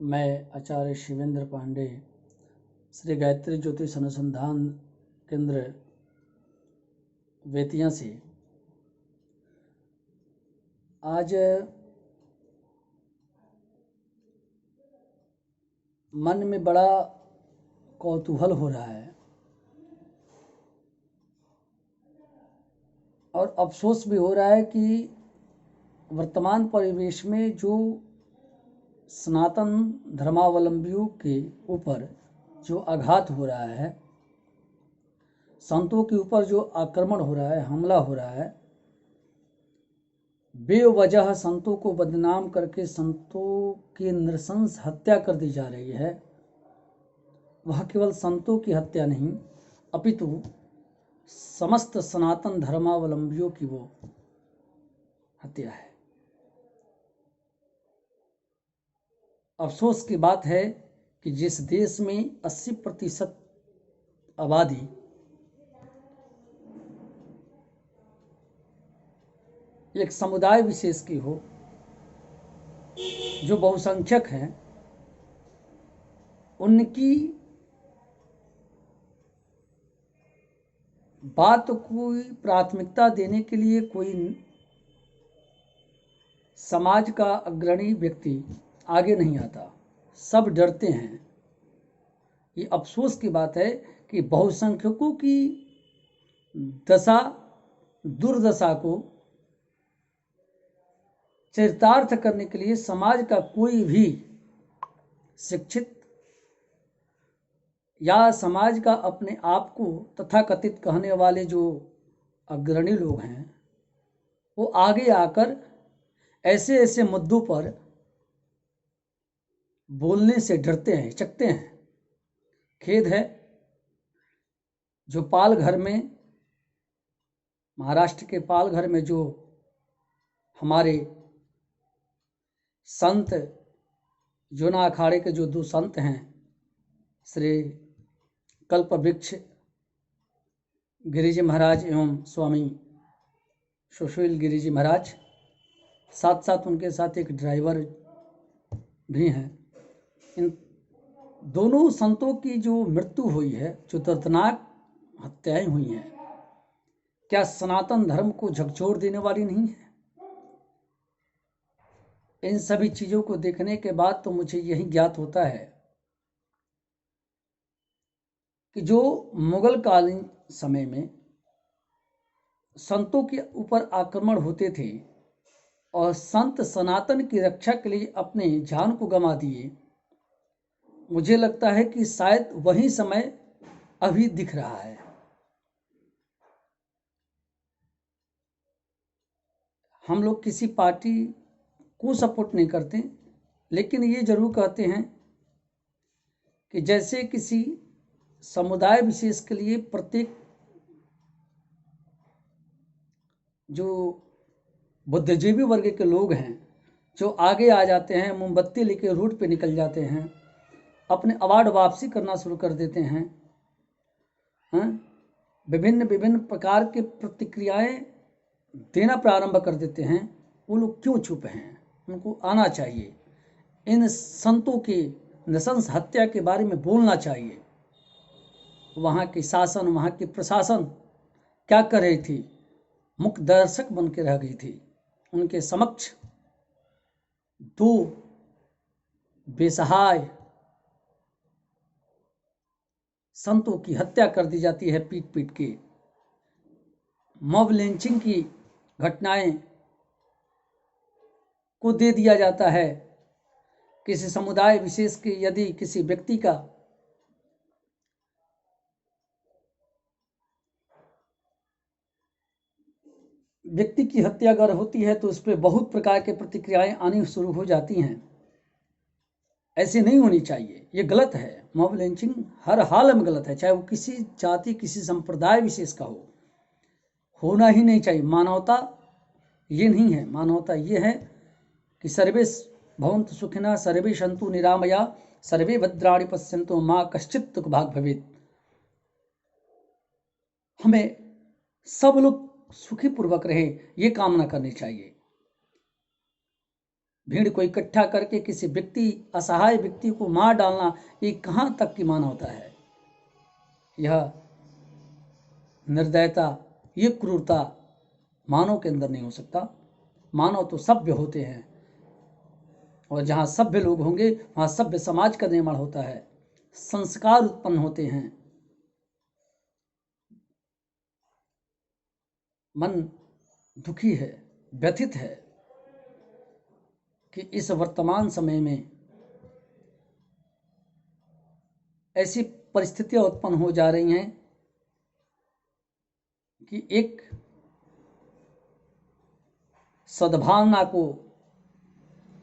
मैं आचार्य शिवेंद्र पांडे श्री गायत्री ज्योतिष अनुसंधान केंद्र वेतिया से आज मन में बड़ा कौतूहल हो रहा है और अफसोस भी हो रहा है कि वर्तमान परिवेश में जो सनातन धर्मावलंबियों के ऊपर जो आघात हो रहा है, संतों के ऊपर जो आक्रमण हो रहा है, हमला हो रहा है, बेवजह संतों को बदनाम करके संतों की नृशंस हत्या कर दी जा रही है। वह केवल संतों की हत्या नहीं अपितु समस्त सनातन धर्मावलंबियों की वो हत्या है। अफसोस की बात है कि जिस देश में 80% आबादी एक समुदाय विशेष की हो, जो बहुसंख्यक हैं, उनकी बात को प्राथमिकता देने के लिए कोई समाज का अग्रणी व्यक्ति आगे नहीं आता। सब डरते हैं। ये अफसोस की बात है कि बहुसंख्यकों की दशा दुर्दशा को चरितार्थ करने के लिए समाज का कोई भी शिक्षित या समाज का अपने आप को तथाकथित कहने वाले जो अग्रणी लोग हैं, वो आगे आकर ऐसे ऐसे मुद्दों पर बोलने से डरते हैं, हिचकते हैं। खेद है, जो पालघर में, महाराष्ट्र के पालघर में जो हमारे संत जोना अखाड़े के जो दो संत हैं, श्री कल्पवृक्ष गिरिजी महाराज एवं स्वामी सुशील गिरिजी महाराज, साथ साथ उनके साथ एक ड्राइवर भी हैं। इन दोनों संतों की जो मृत्यु हुई है, जो दर्दनाक हत्याएं हुई हैं, क्या सनातन धर्म को झकझोर देने वाली नहीं है? इन सभी चीज़ों को देखने के बाद तो मुझे यही ज्ञात होता है कि जो मुगल कालीन समय में संतों के ऊपर आक्रमण होते थे और संत सनातन की रक्षा के लिए अपने जान को गंवा दिए, मुझे लगता है कि शायद वही समय अभी दिख रहा है। हम लोग किसी पार्टी को सपोर्ट नहीं करते, लेकिन ये जरूर कहते हैं कि जैसे किसी समुदाय विशेष के लिए प्रत्येक जो बुद्धिजीवी वर्ग के लोग हैं, जो आगे आ जाते हैं, मोमबत्ती लेके रोड पे निकल जाते हैं, अपने अवार्ड वापसी करना शुरू कर देते हैं, विभिन्न विभिन्न प्रकार के प्रतिक्रियाएं देना प्रारंभ कर देते हैं, वो लोग क्यों चुप हैं? उनको आना चाहिए, इन संतों की नृशंस हत्या के बारे में बोलना चाहिए। वहाँ के शासन, वहाँ की प्रशासन क्या कर रही थी? मुख दर्शक बन के रह गई थी। उनके समक्ष दो बेसहाय संतों की हत्या कर दी जाती है पीट पीट के। मॉब लिंचिंग की घटनाएं को दे दिया जाता है। किसी समुदाय विशेष के यदि किसी व्यक्ति का व्यक्ति की हत्या अगर होती है तो उस पर बहुत प्रकार के प्रतिक्रियाएं आनी शुरू हो जाती हैं। ऐसे नहीं होनी चाहिए, ये गलत है। मॉब लिंचिंग हर हाल में गलत है, चाहे वो किसी जाति किसी संप्रदाय विशेष का हो, होना ही नहीं चाहिए। मानवता ये नहीं है। मानवता ये है कि सर्वे भवन्तु सुखिनः, सर्वे सन्तु निरामया, सर्वे भद्राणि पश्यन्तु मा कश्चित् दुःखभाग् भवेत्। हमें सब लोग सुखी पूर्वक रहे, ये कामना करनी चाहिए। भीड़ को इकट्ठा करके किसी व्यक्ति, असहाय व्यक्ति को मार डालना, ये कहाँ तक की मानवता है? यह निर्दयता, ये क्रूरता मानव के अंदर नहीं हो सकता। मानव तो सभ्य होते हैं, और जहाँ सभ्य लोग होंगे वहाँ सभ्य समाज का निर्माण होता है, संस्कार उत्पन्न होते हैं। मन दुखी है, व्यथित है कि इस वर्तमान समय में ऐसी परिस्थितियां उत्पन्न हो जा रही हैं कि एक सद्भावना को,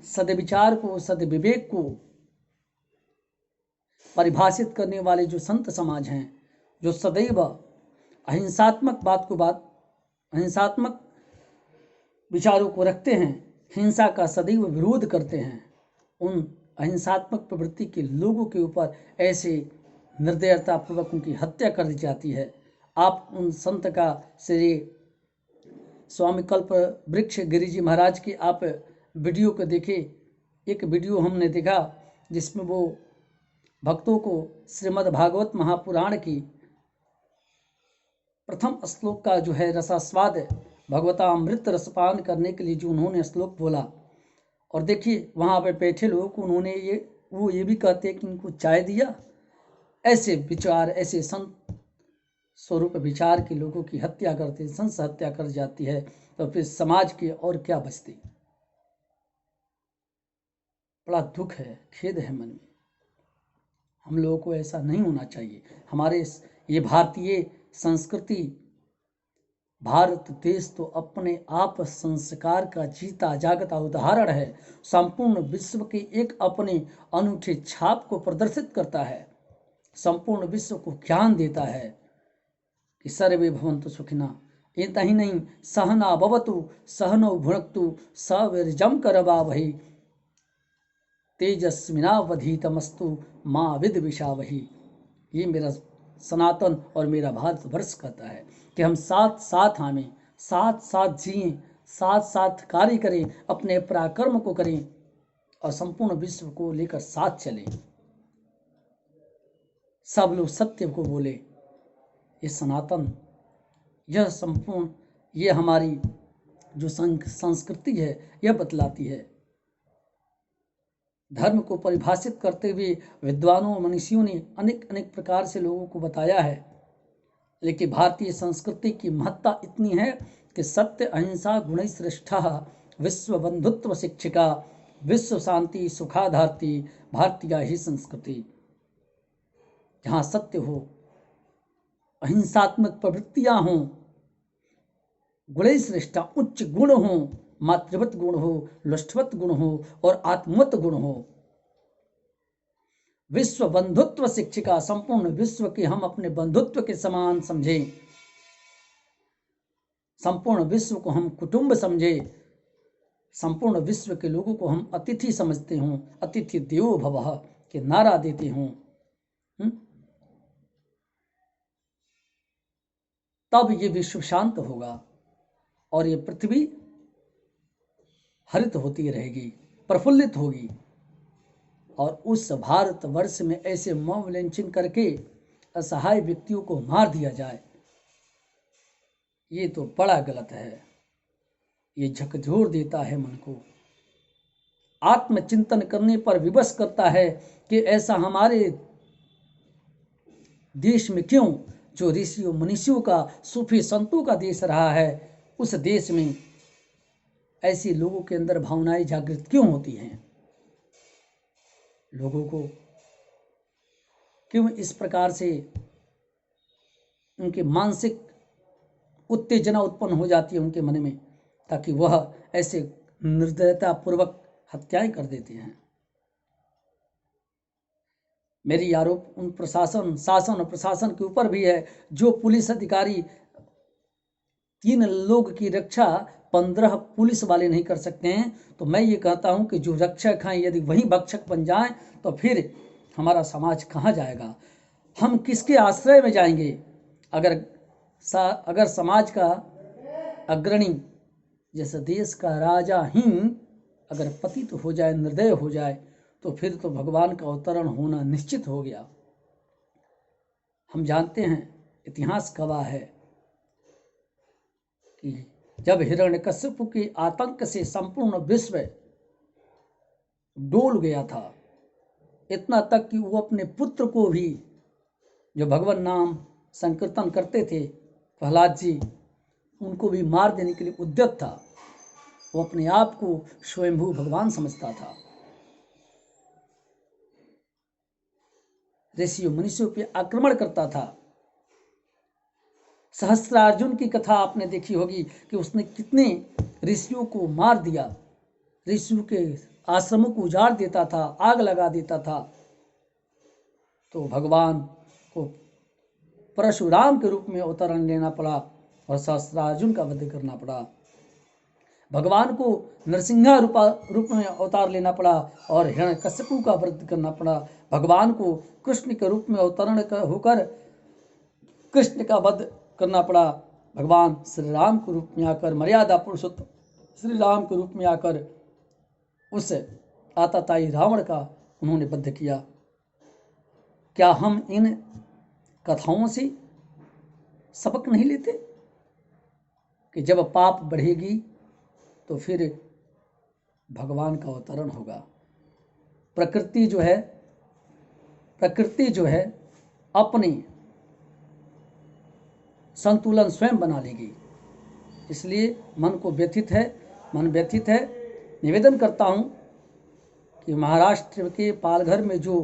सद्विचार को, सद्विवेक को परिभाषित करने वाले जो संत समाज हैं, जो सदैव अहिंसात्मक विचारों को रखते हैं, हिंसा का सदैव विरोध करते हैं, उन अहिंसात्मक प्रवृत्ति के लोगों के ऊपर ऐसे निर्दयता पूर्वक उनकी हत्या कर दी जाती है। आप उन संत का श्री स्वामी कल्प वृक्ष गिरि जी महाराज की आप वीडियो को देखें। एक वीडियो हमने देखा जिसमें वो भक्तों को श्रीमद् भागवत महापुराण की प्रथम श्लोक का जो है रसास्वाद, भगवता अमृत रसपान करने के लिए जो उन्होंने श्लोक बोला, और देखिए वहाँ पे बैठे लोग उन्होंने ये भी कहते हैं कि इनको चाय दिया। ऐसे विचार, ऐसे संत स्वरूप विचार के लोगों की हत्या करते, संस हत्या कर जाती है, तो फिर समाज के और क्या बचती? बड़ा दुख है, खेद है मन में। हम लोगों को ऐसा नहीं होना चाहिए। हमारे ये भारतीय संस्कृति, भारत देश तो अपने आप संस्कार का जीता जागता उदाहरण है। संपूर्ण विश्व के एक अपने अनूठे छाप को प्रदर्शित करता है, संपूर्ण विश्व को ज्ञान देता है कि सर्वे भवन्तु सुखिनः। इतना ही नहीं, सहना भवतु सहनौ भुनक्तु सवीर्यं करवावहै तेजस्विनावधीतमस्तु माँ विद्विषावहै। ये मेरा सनातन और मेरा भारतवर्ष कहता है कि हम साथ साथ आवें, साथ साथ जिएं, साथ साथ कार्य करें, अपने पराक्रम को करें और संपूर्ण विश्व को लेकर साथ चलें। सब लोग सत्य को बोले। ये सनातन, यह संपूर्ण, ये हमारी जो संस्कृति है, यह बतलाती है। धर्म को परिभाषित करते हुए विद्वानों, मनीषियों ने अनेक अनेक प्रकार से लोगों को बताया है, लेकिन भारतीय संस्कृति की महत्ता इतनी है कि सत्य, अहिंसा, गुणैश्रेष्ठा, विश्व बंधुत्व शिक्षिका, विश्व शांति सुखाधारती भारतीय ही संस्कृति। जहाँ सत्य हो, अहिंसात्मक प्रवृत्तियां हों, गुणैश्रेष्ठा उच्च गुण हों, मातृवत गुण हो, लुष्ठवत गुण हो और आत्मवत गुण हो, विश्व बंधुत्व शिक्षिका, संपूर्ण विश्व के हम अपने बंधुत्व के समान समझें, संपूर्ण विश्व को हम कुटुंब समझें, संपूर्ण विश्व के लोगों को हम अतिथि समझते हों, अतिथि देवो भवः के नारा देते हों, तब ये विश्व शांत होगा और ये पृथ्वी हरित होती रहेगी, प्रफुल्लित होगी। और उस भारतवर्ष में ऐसे मॉब लिंचिंग करके असहाय व्यक्तियों को मार दिया जाए, ये तो बड़ा गलत है। ये झकझोर देता है मन को, आत्मचिंतन करने पर विवश करता है कि ऐसा हमारे देश में क्यों, जो ऋषियों मनीषियों का, सूफी संतों का देश रहा है, उस देश में ऐसे लोगों के अंदर भावनाएं जागृत क्यों होती हैं? लोगों को क्यों इस प्रकार से उनके मानसिक उत्तेजना उत्पन्न हो जाती है उनके मन में, ताकि वह ऐसे निर्दयता पूर्वक हत्याएं कर देते हैं। मेरी आरोप उन शासन और प्रशासन के ऊपर भी है, जो पुलिस अधिकारी 3 लोग की रक्षा 15 पुलिस वाले नहीं कर सकते हैं, तो मैं ये कहता हूं कि जो रक्षक हैं यदि वही भक्षक बन जाएं तो फिर हमारा समाज कहाँ जाएगा? हम किसके आश्रय में जाएंगे? अगर समाज का अग्रणी, जैसे देश का राजा ही अगर पतित हो जाए, निर्दय हो जाए, तो फिर तो भगवान का अवतरण होना निश्चित हो गया। हम जानते हैं, इतिहास गवाह है कि जब हिरण्यकश्यप के आतंक से संपूर्ण विश्व डोल गया था, इतना तक कि वो अपने पुत्र को भी, जो भगवान नाम संकीर्तन करते थे, प्रहलाद जी, उनको भी मार देने के लिए उद्यत था। वो अपने आप को स्वयंभू भगवान समझता था। ऋषियों मनुष्यों पे आक्रमण करता था। सहस्त्रार्जुन की कथा आपने देखी होगी कि उसने कितने ऋषियों को मार दिया, ऋषियों के आश्रमों को उजाड़ देता था, आग लगा देता था। तो भगवान को परशुराम के रूप में अवतरण लेना पड़ा और सहस्त्रार्जुन का वध करना पड़ा। भगवान को नरसिंहा रूप में अवतार लेना पड़ा और हिरण्यकश्यप का वध करना पड़ा। भगवान को कृष्ण के रूप में अवतरण होकर कृष्ण का वध करना पड़ा। भगवान श्री राम के रूप में आकर, मर्यादा पुरुषोत्तम श्री राम के रूप में आकर उस आतताई रावण का उन्होंने वध किया। क्या हम इन कथाओं से सबक नहीं लेते कि जब पाप बढ़ेगी तो फिर भगवान का अवतरण होगा। प्रकृति जो है अपनी संतुलन स्वयं बना लेगी। इसलिए मन व्यथित है। निवेदन करता हूँ कि महाराष्ट्र के पालघर में जो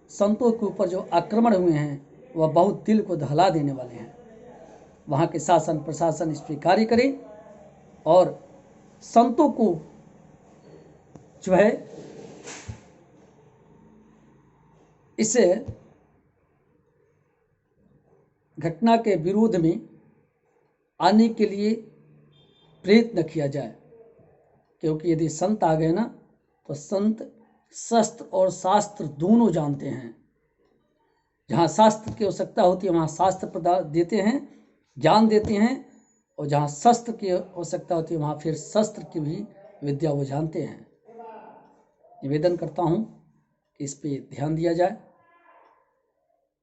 संतों के ऊपर जो आक्रमण हुए हैं वह बहुत दिल को दहला देने वाले हैं। वहाँ के शासन प्रशासन इस पर कार्य करे और संतों को जो है इस घटना के विरोध में आने के लिए प्रयत्न किया जाए, क्योंकि यदि संत आ गए ना तो संत शस्त्र और शास्त्र दोनों जानते हैं। जहाँ शास्त्र की आवश्यकता होती है वहाँ शास्त्र देते हैं, ज्ञान देते हैं, और जहाँ शस्त्र की आवश्यकता होती है वहाँ फिर शस्त्र की भी विद्या वो जानते हैं। निवेदन करता हूँ कि इस पे ध्यान दिया जाए।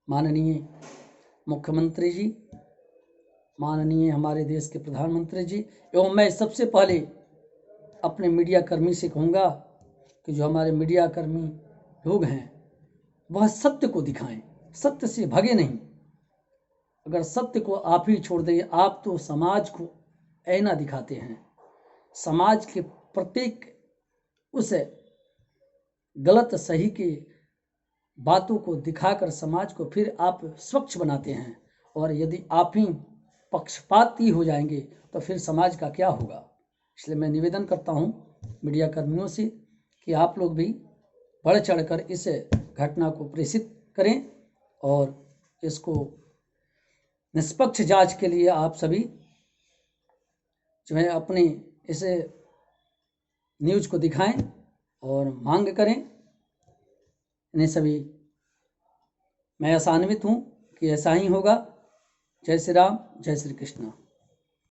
माननीय मुख्यमंत्री जी, माननीय हमारे देश के प्रधानमंत्री जी, एवं मैं सबसे पहले अपने मीडिया कर्मी से कहूँगा कि जो हमारे मीडिया कर्मी लोग हैं वह सत्य को दिखाएं, सत्य से भगे नहीं। अगर सत्य को आप ही छोड़ दें, आप तो समाज को ऐना दिखाते हैं, समाज के प्रत्येक उस गलत सही की बातों को दिखाकर समाज को फिर आप स्वच्छ बनाते हैं। और यदि आप ही पक्षपाती हो जाएंगे तो फिर समाज का क्या होगा। इसलिए मैं निवेदन करता हूं मीडिया कर्मियों से कि आप लोग भी बढ़ चढ़कर इस घटना को प्रेषित करें और इसको निष्पक्ष जांच के लिए आप सभी जो है अपनी इस न्यूज को दिखाएं और मांग करें। इन्हें सभी मैं आशान्वित हूँ कि ऐसा ही होगा। जय श्री राम, जय श्री कृष्ण।